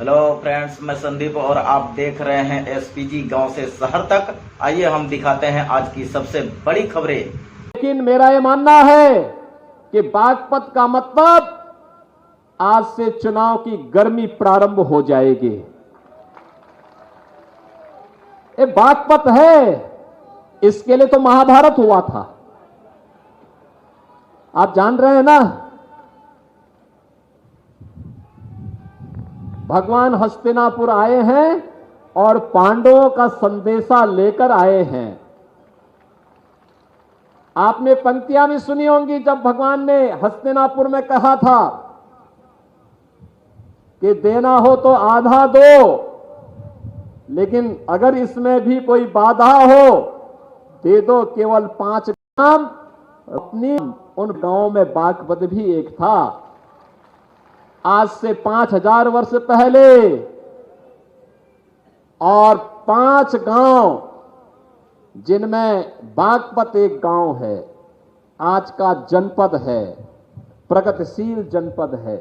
Hello friends, मैं संदीप और आप देख रहे हैं एसपीजी गांव से शहर तक। आइए हम दिखाते हैं आज की सबसे बड़ी खबरें। लेकिन मेरा ये मानना है कि बागपत का मतलब आज से चुनाव की गर्मी प्रारंभ हो जाएगी। ये बागपत है, इसके लिए तो महाभारत हुआ था। आप जान रहे हैं ना, भगवान हस्तिनापुर आए हैं और पांडवों का संदेशा लेकर आए हैं। आपने पंक्तियां भी सुनी होंगी जब भगवान ने हस्तिनापुर में कहा था कि देना हो तो आधा दो, लेकिन अगर इसमें भी कोई बाधा हो दे दो केवल 5 ग्राम। अपनी उन गांवों में बागपत भी एक था। आज से 5000 वर्ष पहले और 5 गांव जिनमें बागपत एक गांव है, आज का जनपद है, प्रगतिशील जनपद है,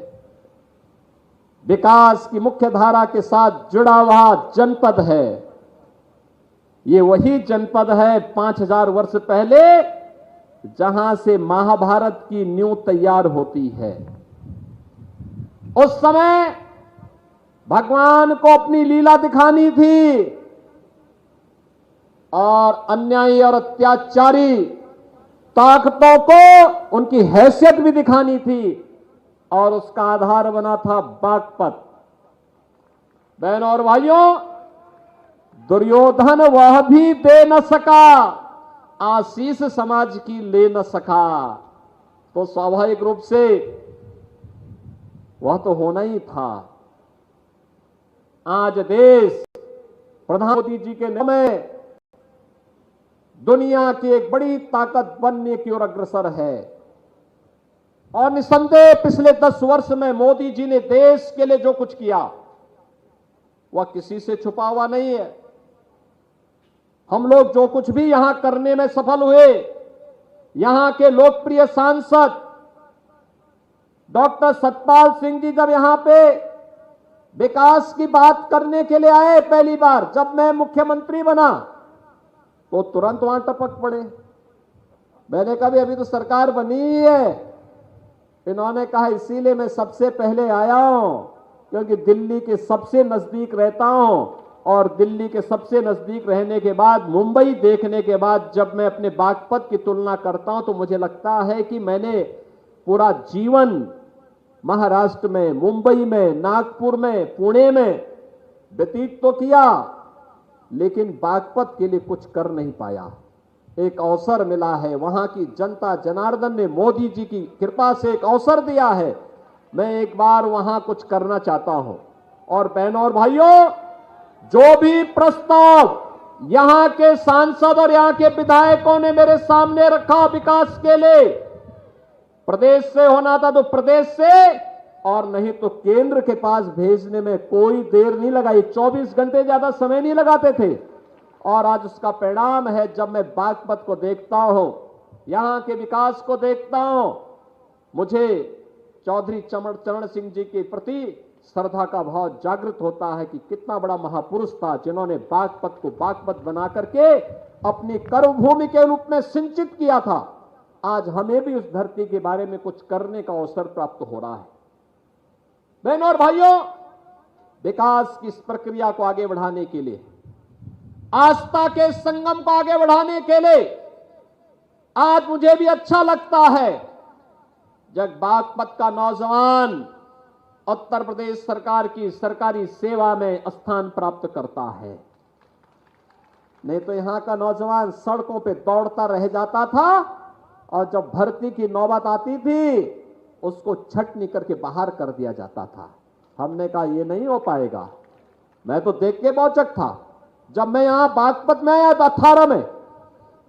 विकास की मुख्य धारा के साथ जुड़ा हुआ जनपद है। ये वही जनपद है 5000 वर्ष पहले जहां से महाभारत की नींव तैयार होती है। उस समय भगवान को अपनी लीला दिखानी थी और अन्यायी और अत्याचारी ताकतों को उनकी हैसियत भी दिखानी थी, और उसका आधार बना था बागपत। बहनों और भाइयों, दुर्योधन वह भी दे न सका, आशीष समाज की ले न सका, तो स्वाभाविक रूप से वह तो होना ही था। आज देश प्रधानमंत्री मोदी जी के नाम में दुनिया की एक बड़ी ताकत बनने की ओर अग्रसर है, और निसंदेह पिछले 10 वर्ष में मोदी जी ने देश के लिए जो कुछ किया वह किसी से छुपा हुआ नहीं है। हम लोग जो कुछ भी यहां करने में सफल हुए, यहां के लोकप्रिय सांसद डॉक्टर सतपाल सिंह जी जब यहां पे विकास की बात करने के लिए आए, पहली बार जब मैं मुख्यमंत्री बना तो तुरंत वहां टपक पड़े। मैंने कहा अभी तो सरकार बनी ही है। इन्होंने कहा इसीलिए मैं सबसे पहले आया हूं क्योंकि दिल्ली के सबसे नजदीक रहता हूं, और दिल्ली के सबसे नजदीक रहने के बाद, मुंबई देखने के बाद जब मैं अपने बागपत की तुलना करता हूं तो मुझे लगता है कि मैंने पूरा जीवन महाराष्ट्र में, मुंबई में, नागपुर में, पुणे में व्यतीत तो किया, लेकिन बागपत के लिए कुछ कर नहीं पाया। एक अवसर मिला है, वहां की जनता जनार्दन ने मोदी जी की कृपा से एक अवसर दिया है। मैं एक बार वहां कुछ करना चाहता हूं। और बहनों और भाइयों, जो भी प्रस्ताव यहां के सांसद और यहां के विधायकों ने मेरे सामने रखा विकास के लिए, प्रदेश से होना था तो प्रदेश से, और नहीं तो केंद्र के पास भेजने में कोई देर नहीं लगाई। 24 घंटे ज्यादा समय नहीं लगाते थे। और आज उसका परिणाम है, जब मैं बागपत को देखता हूं, यहां के विकास को देखता हूं, मुझे चौधरी चरण सिंह जी के प्रति श्रद्धा का भाव जागृत होता है कि कितना बड़ा महापुरुष था जिन्होंने बागपत को बागपत बना करके अपनी कर्मभूमि के रूप में सिंचित किया था। आज हमें भी उस धरती के बारे में कुछ करने का अवसर प्राप्त हो रहा है। बहनों और भाइयों, विकास की इस प्रक्रिया को आगे बढ़ाने के लिए, आस्था के संगम को आगे बढ़ाने के लिए आज मुझे भी अच्छा लगता है जब बागपत का नौजवान उत्तर प्रदेश सरकार की सरकारी सेवा में स्थान प्राप्त करता है। नहीं तो यहां का नौजवान सड़कों पे दौड़ता रह जाता था, और जब भर्ती की नौबत आती थी उसको छटनी करके बाहर कर दिया जाता था। हमने कहा ये नहीं हो पाएगा। मैं तो देख के बहुत था, जब मैं यहां बागपत में आया 18 में,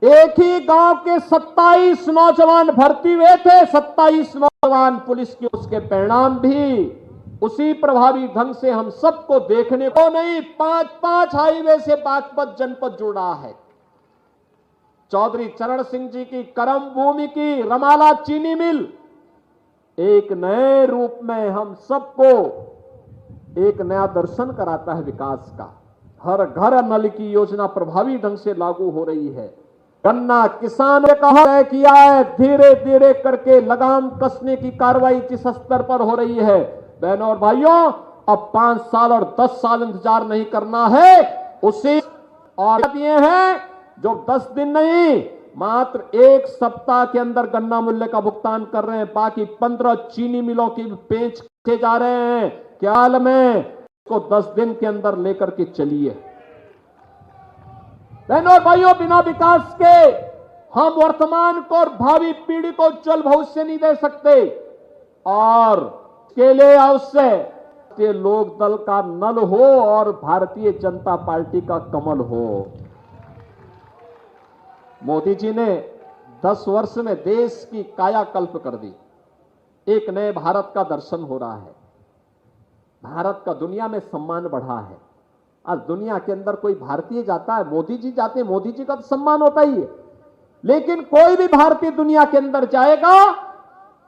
एक ही गांव के 27 नौजवान भर्ती हुए थे, 27 नौजवान पुलिस के। उसके परिणाम भी उसी प्रभावी ढंग से हम सबको देखने को नहीं, 5-5 हाईवे से बागपत जनपद जुड़ा है। चौधरी चरण सिंह जी की कर्म भूमि की रमाला चीनी मिल एक नए रूप में हम सबको एक नया दर्शन कराता है विकास का। हर घर नल की योजना प्रभावी ढंग से लागू हो रही है। गन्ना किसान ने कहा तय किया है, धीरे धीरे करके लगाम कसने की कार्रवाई जिस स्तर पर हो रही है, बहनों और भाइयों, अब 5 साल और 10 साल इंतजार नहीं करना है। उसी और दिए हैं जो 10 दिन नहीं, मात्र 1 सप्ताह के अंदर गन्ना मूल्य का भुगतान कर रहे हैं। बाकी 15 चीनी मिलों की बेच के जा रहे हैं। क्या हाल में को 10 दिन के अंदर लेकर के चलिए। बहनों और भाइयों, बिना विकास के हम वर्तमान को और भावी पीढ़ी को उज्जवल भविष्य नहीं दे सकते। और के लिए अवश्य लोक दल का नल हो और भारतीय जनता पार्टी का कमल हो। मोदी जी ने 10 वर्ष में देश की कायाकल्प कर दी। एक नए भारत का दर्शन हो रहा है। भारत का दुनिया में सम्मान बढ़ा है। आज दुनिया के अंदर कोई भारतीय जाता है, मोदी जी जाते हैं, मोदी जी का तो सम्मान होता ही है। लेकिन कोई भी भारतीय दुनिया के अंदर जाएगा,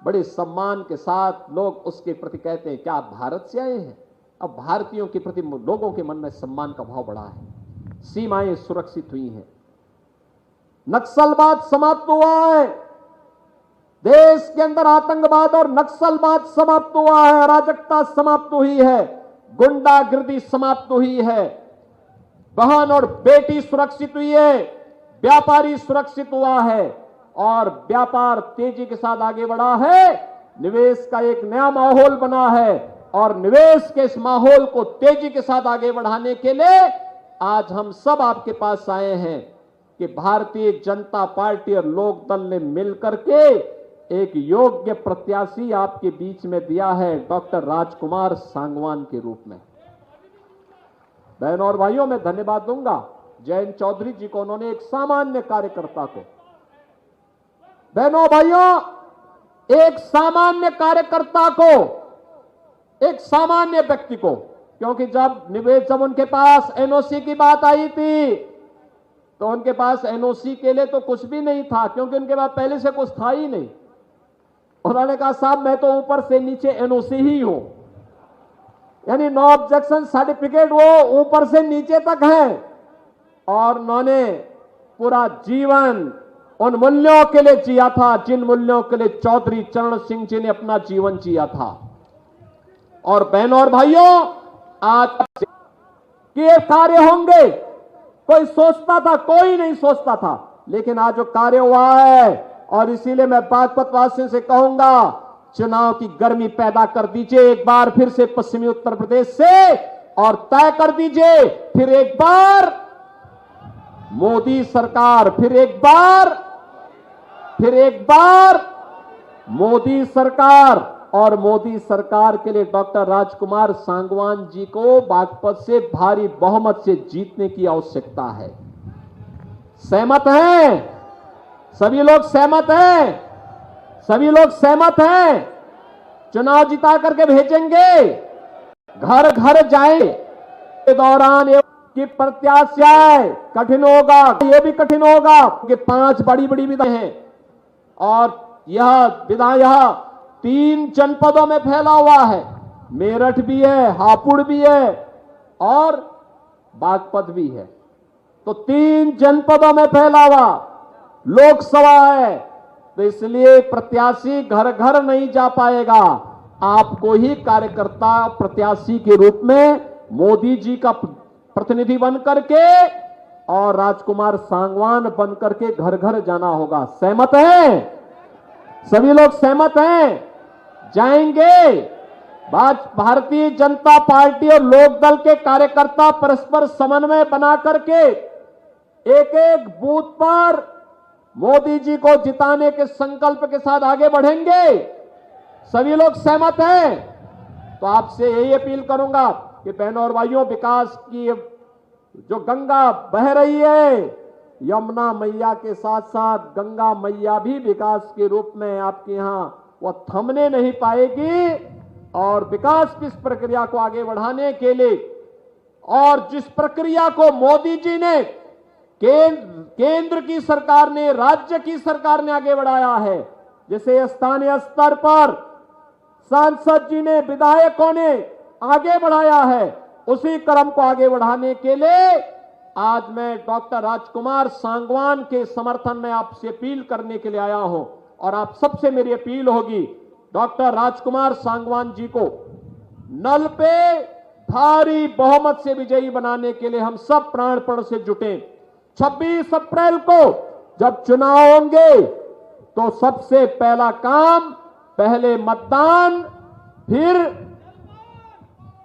बड़े सम्मान के साथ लोग उसके प्रति कहते हैं क्या आप भारत से आए हैं। अब भारतीयों के प्रति लोगों के मन में सम्मान का भाव बढ़ा है। सीमाएं सुरक्षित हुई हैं। नक्सलवाद समाप्त हुआ है। देश के अंदर आतंकवाद और नक्सलवाद समाप्त हुआ है। अराजकता समाप्त हुई है। गुंडागिर्दी समाप्त हुई है। बहन और बेटी सुरक्षित हुई है। व्यापारी सुरक्षित हुआ है और व्यापार तेजी के साथ आगे बढ़ा है। निवेश का एक नया माहौल बना है और निवेश के इस माहौल को तेजी के साथ आगे बढ़ाने के लिए आज हम सब आपके पास आए हैं कि भारतीय जनता पार्टी और लोक दल ने मिलकर के एक योग्य प्रत्याशी आपके बीच में दिया है, डॉक्टर राजकुमार सांगवान के रूप में। बहनों और भाइयों, मैं धन्यवाद दूंगा जयंत चौधरी जी को। उन्होंने एक सामान्य कार्यकर्ता को, बहनों भाइयों, एक सामान्य कार्यकर्ता को, एक सामान्य व्यक्ति को, क्योंकि जब उनके पास एनओसी की बात आई थी तो उनके पास एनओसी के लिए तो कुछ भी नहीं था, क्योंकि उनके पास पहले से कुछ था ही नहीं। उन्होंने कहा साहब मैं तो ऊपर से नीचे एनओसी ही हूं, यानी नो ऑब्जेक्शन सर्टिफिकेट वो ऊपर से नीचे तक है। और उन्होंने पूरा जीवन उन मूल्यों के लिए जिया था जिन मूल्यों के लिए चौधरी चरण सिंह जी ने अपना जीवन जिया था। और बहनों और भाइयों, आज ये कार्य होंगे, कोई सोचता था, कोई नहीं सोचता था, लेकिन आज जो कार्य हुआ है, और इसीलिए मैं बागपत वासियों से कहूंगा चुनाव की गर्मी पैदा कर दीजिए एक बार फिर से पश्चिमी उत्तर प्रदेश से, और तय कर दीजिए फिर एक बार मोदी सरकार, फिर एक बार मोदी सरकार। और मोदी सरकार के लिए डॉक्टर राजकुमार सांगवान जी को बागपत से भारी बहुमत से जीतने की आवश्यकता है। सहमत हैं? सभी लोग सहमत हैं? सभी लोग सहमत हैं? चुनाव जिता करके भेजेंगे, घर घर जाएंगे। के दौरान ये कि प्रत्याशी कठिन होगा, ये भी कठिन होगा कि 5 बड़ी बड़ी विधाएं हैं और यह विधायक यह 3 जनपदों में फैला हुआ है। मेरठ भी है, हापुड़ भी है और बागपत भी है। तो 3 जनपदों में फैला हुआ लोकसभा है, तो इसलिए प्रत्याशी घर घर नहीं जा पाएगा। आपको ही कार्यकर्ता प्रत्याशी के रूप में मोदी जी का प्रतिनिधि बन करके और राजकुमार सांगवान बन करके घर घर जाना होगा। सहमत हैं? सभी लोग सहमत हैं? जाएंगे। भारतीय जनता पार्टी और लोक दल के कार्यकर्ता परस्पर समन्वय बना करके एक एक बूथ पर मोदी जी को जिताने के संकल्प के साथ आगे बढ़ेंगे। सभी लोग सहमत हैं? तो आपसे यही अपील करूंगा कि बहनों और भाइयों, विकास की जो गंगा बह रही है, यमुना मैया के साथ साथ गंगा मैया भी विकास के रूप में आपके यहां वो थमने नहीं पाएगी। और विकास की इस प्रक्रिया को आगे बढ़ाने के लिए और जिस प्रक्रिया को मोदी जी ने केंद्र की सरकार ने, राज्य की सरकार ने आगे बढ़ाया है, जैसे स्थानीय स्तर पर सांसद जी ने, विधायकों ने आगे बढ़ाया है, उसी क्रम को आगे बढ़ाने के लिए आज मैं डॉक्टर राजकुमार सांगवान के समर्थन में आपसे अपील करने के लिए आया हूं। और आप सबसे मेरी अपील होगी, डॉक्टर राजकुमार सांगवान जी को नल पे भारी बहुमत से विजयी बनाने के लिए हम सब प्राणपण से जुटे। 26 अप्रैल को जब चुनाव होंगे तो सबसे पहला काम पहले मतदान, फिर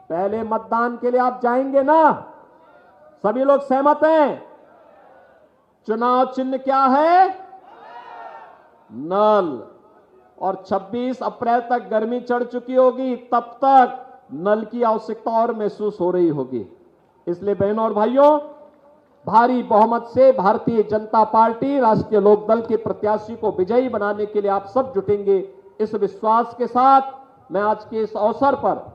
पहले मतदान के लिए आप जाएंगे ना? सभी लोग सहमत हैं? चुनाव चिन्ह क्या है? नल। और 26 अप्रैल तक गर्मी चढ़ चुकी होगी, तब तक नल की आवश्यकता और महसूस हो रही होगी। इसलिए बहनों और भाइयों, भारी बहुमत से भारतीय जनता पार्टी राष्ट्रीय लोकदल के प्रत्याशी को विजयी बनाने के लिए आप सब जुटेंगे। इस विश्वास के साथ मैं आज के इस अवसर पर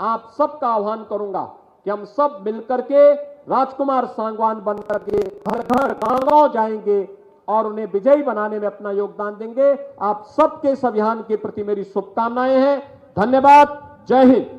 आप सबका आह्वान करूंगा कि हम सब मिलकर के राजकुमार सांगवान बनकर के हर घर गांव जाएंगे और उन्हें विजयी बनाने में अपना योगदान देंगे। आप सबके इस अभियान के प्रति मेरी शुभकामनाएं हैं। धन्यवाद। जय हिंद।